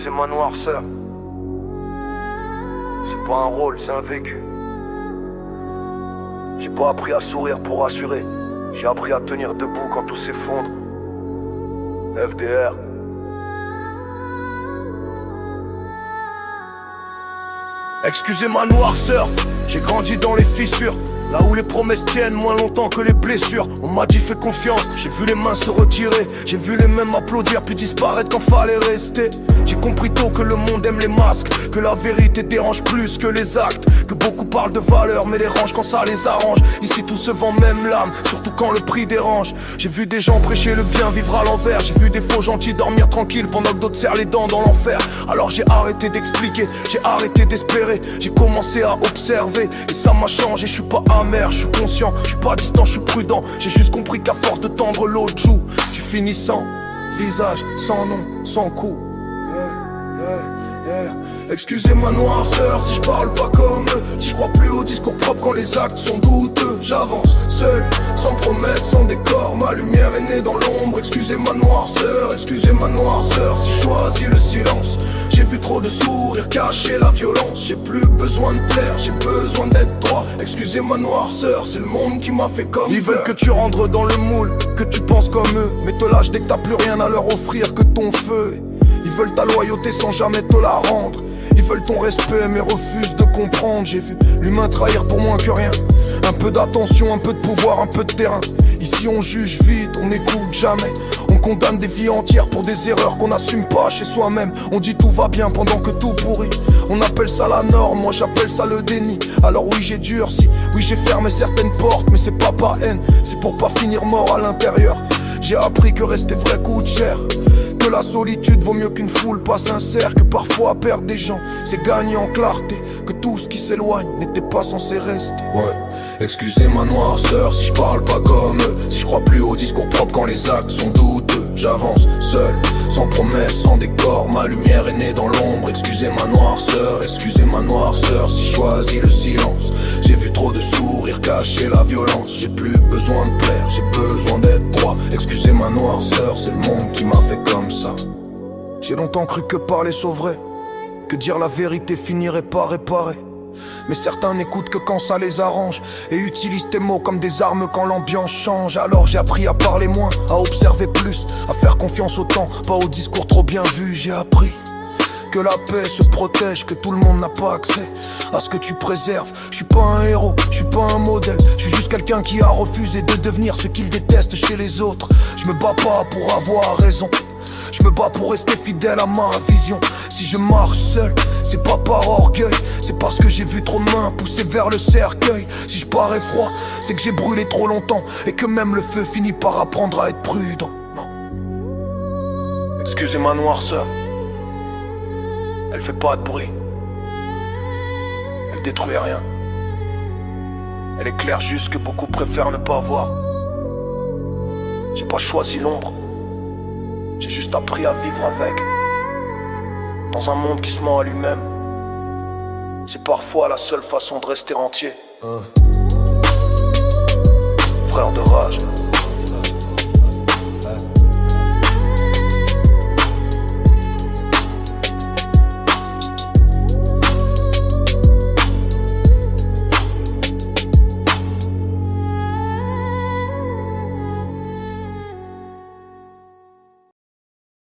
Excusez ma noirceur. C'est pas un rôle, c'est un vécu. J'ai pas appris à sourire pour rassurer. J'ai appris à tenir debout quand tout s'effondre. FDR. Excusez ma noirceur, j'ai grandi dans les fissures. Là où les promesses tiennent moins longtemps que les blessures. On m'a dit fais confiance, j'ai vu les mains se retirer. J'ai vu les mêmes applaudir puis disparaître quand fallait rester. J'ai compris tôt que le monde aime les masques, que la vérité dérange plus que les actes, que beaucoup parlent de valeur mais les rangent quand ça les arrange. Ici tout se vend même l'âme, surtout quand le prix dérange. J'ai vu des gens prêcher le bien, vivre à l'envers. J'ai vu des faux gentils dormir tranquilles pendant que d'autres serrent les dents dans l'enfer. Alors j'ai arrêté d'expliquer, j'ai arrêté d'espérer. J'ai commencé à observer et ça m'a changé. Je suis pas amer, je suis conscient, je suis pas distant, je suis prudent. J'ai juste compris qu'à force de tendre l'autre joue, tu finis sans visage, sans nom, sans coup. Excusez ma noirceur si je parle pas comme eux, si je crois plus au discours propre quand les actes sont douteux. J'avance seul, sans promesse, sans décor. Ma lumière est née dans l'ombre. Excusez ma noirceur si je choisis le silence. J'ai vu trop de sourires cacher la violence. J'ai plus besoin de plaire, j'ai besoin d'être droit. Excusez ma noirceur, c'est le monde qui m'a fait comme ils veulent que tu rentres dans le moule, que tu penses comme eux. Mais te lâche dès que t'as plus rien à leur offrir que ton feu. Ils veulent ta loyauté sans jamais te la rendre. Ils veulent ton respect mais refusent de comprendre. J'ai vu l'humain trahir pour moins que rien. Un peu d'attention, un peu de pouvoir, un peu de terrain. Ici on juge vite, on n'écoute jamais. On condamne des vies entières pour des erreurs qu'on n'assume pas chez soi-même. On dit tout va bien pendant que tout pourrit. On appelle ça la norme, moi j'appelle ça le déni. Alors oui j'ai durci, oui j'ai fermé certaines portes. Mais c'est pas par haine, c'est pour pas finir mort à l'intérieur. J'ai appris que rester vrai coûte cher, que la solitude vaut mieux qu'une foule pas sincère, que parfois perdre des gens c'est gagner en clarté, que tout ce qui s'éloigne n'était pas censé rester. Ouais, excusez ma noirceur si je parle pas comme eux, si je crois plus au discours propre quand les actes sont douteux. J'avance seul, sans promesse, sans décor. Ma lumière est née dans l'ombre. Excusez ma noirceur si je choisis le silence. J'ai vu trop de sourires cacher la violence. J'ai plus besoin de plaire, j'ai besoin d'être droit. Excusez ma noirceur, c'est le monde qui m'a fait comme ça. J'ai longtemps cru que parler sauverait, que dire la vérité finirait par réparer. Mais certains n'écoutent que quand ça les arrange et utilisent tes mots comme des armes quand l'ambiance change. Alors j'ai appris à parler moins, à observer plus, à faire confiance au temps, pas au discours trop bien vu. J'ai appris que la paix se protège, que tout le monde n'a pas accès à ce que tu préserves. Je suis pas un héros, je suis pas un modèle, je suis juste quelqu'un qui a refusé de devenir ce qu'il déteste chez les autres. Je me bats pas pour avoir raison, je me bats pour rester fidèle à ma vision. Si je marche seul, c'est pas par orgueil, c'est parce que j'ai vu trop de mains pousser vers le cercueil. Si je parais froid, c'est que j'ai brûlé trop longtemps et que même le feu finit par apprendre à être prudent. Non. Excusez ma noirceur, elle fait pas de bruit, elle détruit rien. Elle éclaire juste que beaucoup préfèrent ne pas voir. J'ai pas choisi l'ombre, j'ai juste appris à vivre avec. Dans un monde qui se ment à lui-même, c'est parfois la seule façon de rester entier. Frère de rage.